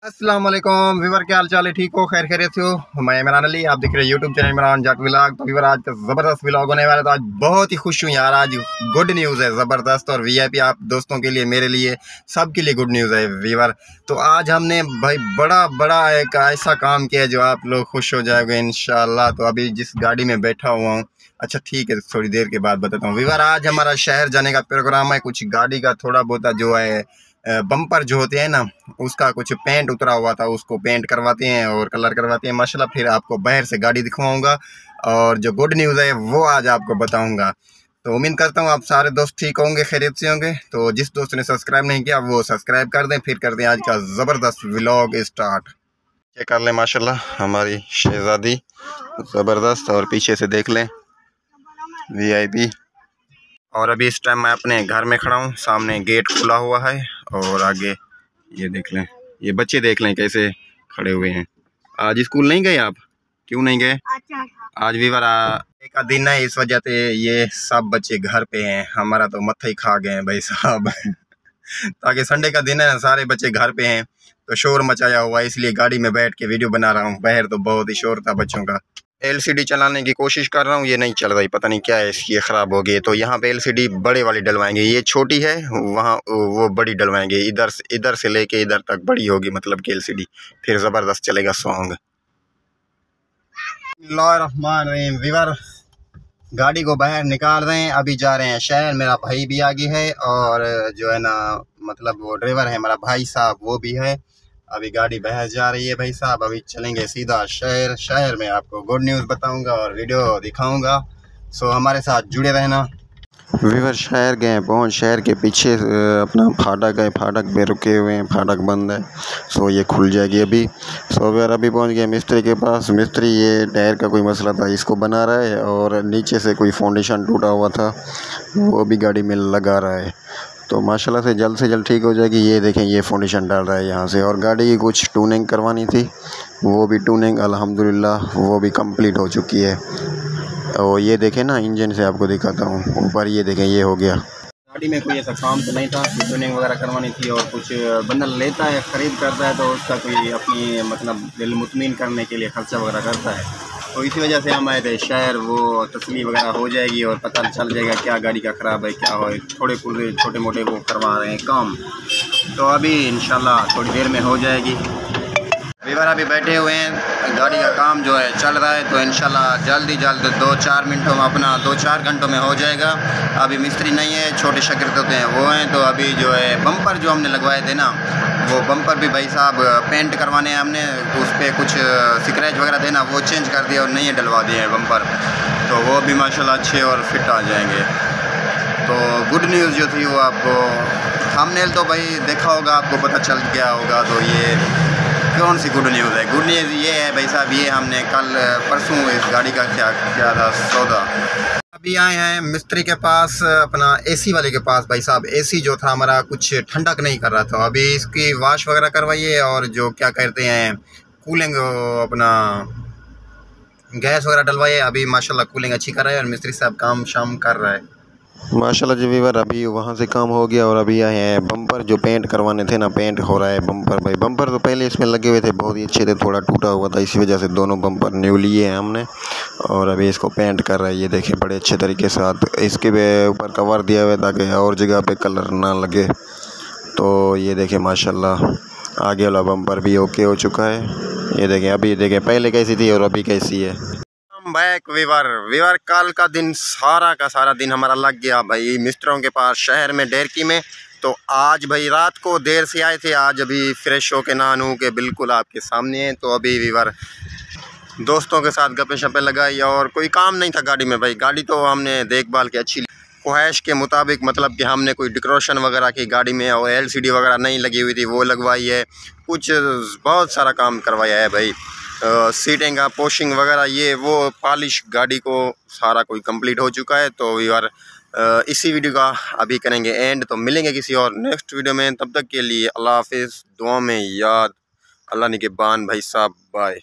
अस्सलाम वालेकुम वीवर, क्या हाल चाल है? ठीक हो? खैर खैरियत से हो? मैं इमरान अली, आप देख रहे हैं यूट्यूब चैनल इमरान जट व्लॉग। तो वीवर आज का ज़बरदस्त व्लॉग होने वाला है। तो आज बहुत ही खुश हूँ यार, आज गुड न्यूज़ है ज़बरदस्त। और वीआईपी आप दोस्तों के लिए, मेरे लिए, सबके लिए गुड न्यूज़ है वीवर। तो आज हमने भाई बड़ा बड़ा एक ऐसा काम किया जो आप लोग खुश हो जाओगे इंशाल्लाह। तो अभी जिस गाड़ी में बैठा हुआ हूँ, अच्छा ठीक है, थोड़ी देर के बाद बताता हूँ वीवर। आज हमारा शहर जाने का प्रोग्राम है। कुछ गाड़ी का थोड़ा बहुत जो है बम्पर जो होते हैं ना, उसका कुछ पेंट उतरा हुआ था, उसको पेंट करवाते हैं और कलर करवाते हैं माशाल्लाह। फिर आपको बाहर से गाड़ी दिखवाऊंगा और जो गुड न्यूज़ है वो आज आपको बताऊंगा। तो उम्मीद करता हूँ आप सारे दोस्त ठीक होंगे, खैरियत से होंगे। तो जिस दोस्त ने सब्सक्राइब नहीं किया वो सब्सक्राइब कर दें। फिर कर दें आज का ज़बरदस्त व्लॉग स्टार्ट। चेक कर लें माशाल्लाह हमारी शहजादी ज़बरदस्त, और पीछे से देख लें वीआईपी। और अभी इस टाइम मैं अपने घर में खड़ा हूँ, सामने गेट खुला हुआ है और आगे ये देख लें, ये बच्चे देख लें कैसे खड़े हुए हैं। आज स्कूल नहीं गए आप? क्यों नहीं गए? आज वीवर एक का दिन है, इस वजह से ये सब बच्चे घर पे हैं। हमारा तो मत्था ही खा गए हैं भाई साहब ताकि संडे का दिन है, सारे बच्चे घर पे हैं तो शोर मचाया हुआ है, इसलिए गाड़ी में बैठ के वीडियो बना रहा हूँ। बाहर तो बहुत ही शोर था बच्चों का। एलसीडी चलाने की कोशिश कर रहा हूँ, ये नहीं चल रही, पता नहीं क्या है, ये ख़राब हो गई। तो यहाँ पे एलसीडी बड़े वाली डलवाएंगे, ये छोटी है, वहाँ वो बड़ी डलवाएंगे। इधर से लेके इधर तक बड़ी होगी, मतलब कि एलसीडी, फिर ज़बरदस्त चलेगा सॉन्ग। वीवर गाड़ी को बाहर निकाल रहे हैं, अभी जा रहे हैं शहर। मेरा भाई भी आगे है और जो है ना, मतलब वो ड्राइवर है हमारा भाई साहब, वो भी है। अभी गाड़ी बाहर जा रही है भाई साहब, अभी चलेंगे सीधा शहर। शहर में आपको गुड न्यूज़ बताऊंगा और वीडियो दिखाऊंगा, सो हमारे साथ जुड़े रहना। वीवर शहर गए, पहुँच शहर के पीछे अपना फाटक है, फाटक पे रुके हुए हैं, फाटक बंद है, सो ये खुल जाएगी अभी। सो वीवर अभी पहुँच गए मिस्त्री के पास। मिस्त्री ये टायर का कोई मसला था, इसको बना रहा है, और नीचे से कोई फाउंडेशन टूटा हुआ था, वो भी गाड़ी में लगा रहा है। तो माशाल्लाह से जल्द ठीक हो जाएगी। ये देखें, ये फाउंडेशन डाल रहा है यहाँ से। और गाड़ी की कुछ ट्यूनिंग करवानी थी, वो भी ट्यूनिंग अल्हम्दुलिल्लाह वो भी कंप्लीट हो चुकी है। और ये देखें ना, इंजन से आपको दिखाता हूँ ऊपर, ये देखें ये हो गया। गाड़ी में कोई ऐसा काम तो नहीं था, ट्यूनिंग वगैरह करवानी थी। और कुछ बंदा लेता है, ख़रीद करता है, तो उसका कोई अपनी मतलब दिल मुतमिन करने के लिए ख़र्चा वगैरह करता है। तो इसी वजह से हम आए थे शहर, वो तसल्ली वगैरह हो जाएगी और पता चल जाएगा क्या गाड़ी का ख़राब है, क्या हो। थोड़े पूरे छोटे मोटे वो करवा रहे हैं काम, तो अभी इंशाल्लाह थोड़ी देर में हो जाएगी। वीवर अभी बैठे हुए हैं, गाड़ी का काम जो है चल रहा है, तो इंशाल्लाह जल्द 2-4 मिनटों में, अपना 2-4 घंटों में हो जाएगा। अभी मिस्त्री नहीं है, छोटे शागिर्द होते हैं वो हैं। तो अभी जो है बम्पर जो हमने लगवाए थे ना, वो बम्पर भी भाई साहब पेंट करवाने हैं हमने। उस पर कुछ स्क्रैच वगैरह थे ना, वो चेंज कर दिया और नए डलवा दिए हैं बम्पर, तो वो भी माशाल्लाह अच्छे और फिट आ जाएंगे। तो गुड न्यूज़ जो थी वो आपको थंबनेल तो भाई देखा होगा, आपको पता चल गया होगा। तो ये कौन सी गुड न्यूज़ है? गुड न्यूज़ ये है भाई साहब, ये हमने कल परसों इस गाड़ी का क्या था सौदा। अभी आए हैं मिस्त्री के पास, अपना एसी वाले के पास। भाई साहब एसी जो था हमारा कुछ ठंडक नहीं कर रहा था, अभी इसकी वाश वगैरह करवाइए और जो क्या कहते हैं कूलिंग, अपना गैस वगैरह डलवाइए। अभी माशाल्लाह कूलिंग अच्छी कर रहा है और मिस्त्री साहब काम शाम कर रहा है माशाल्लाह जी। वीवर अभी वहाँ से काम हो गया और अभी आए हैं बम्पर जो पेंट करवाने थे ना, पेंट हो रहा है बम्पर। भाई बम्पर तो पहले इसमें लगे हुए थे, बहुत ही अच्छे थे, थोड़ा टूटा हुआ था, इसी वजह से दोनों बम्पर न्यू लिए हैं हमने और अभी इसको पेंट कर रहा है। ये देखें बड़े अच्छे तरीके से इसके ऊपर कवर दिया हुआ है ताकि और जगह पे कलर ना लगे। तो ये देखें माशाल्लाह आगे वाला बम्पर भी ओके हो चुका है। ये देखें, अभी देखें पहले कैसी थी और अभी कैसी है। बैक वीवर कल का दिन सारा का सारा दिन हमारा लग गया भाई मिस्त्रों के पास शहर में, डेरकी में। तो आज भाई रात को देर से आए थे, आज अभी फ्रेश हो के नहा के बिल्कुल आपके सामने है। तो अभी वीवर दोस्तों के साथ गप्पे शप्पे लगाई और कोई काम नहीं था गाड़ी में। भाई गाड़ी तो हमने देखभाल की अच्छी ख्वाहिश के मुताबिक, मतलब कि हमने कोई डेकोरेशन वगैरह की गाड़ी में, और एलसीडी वगैरह नहीं लगी हुई थी वो लगवाई है, कुछ बहुत सारा काम करवाया है भाई। सीटिंग का पोशिंग वगैरह ये वो पॉलिश गाड़ी को सारा कोई कंप्लीट हो चुका है। तो यार इसी वीडियो का अभी करेंगे एंड, तो मिलेंगे किसी और नेक्स्ट वीडियो में। तब तक के लिए अल्लाह हाफिज़, दुआ में याद, अल्लाह निगहबान भाई साहब, बाय।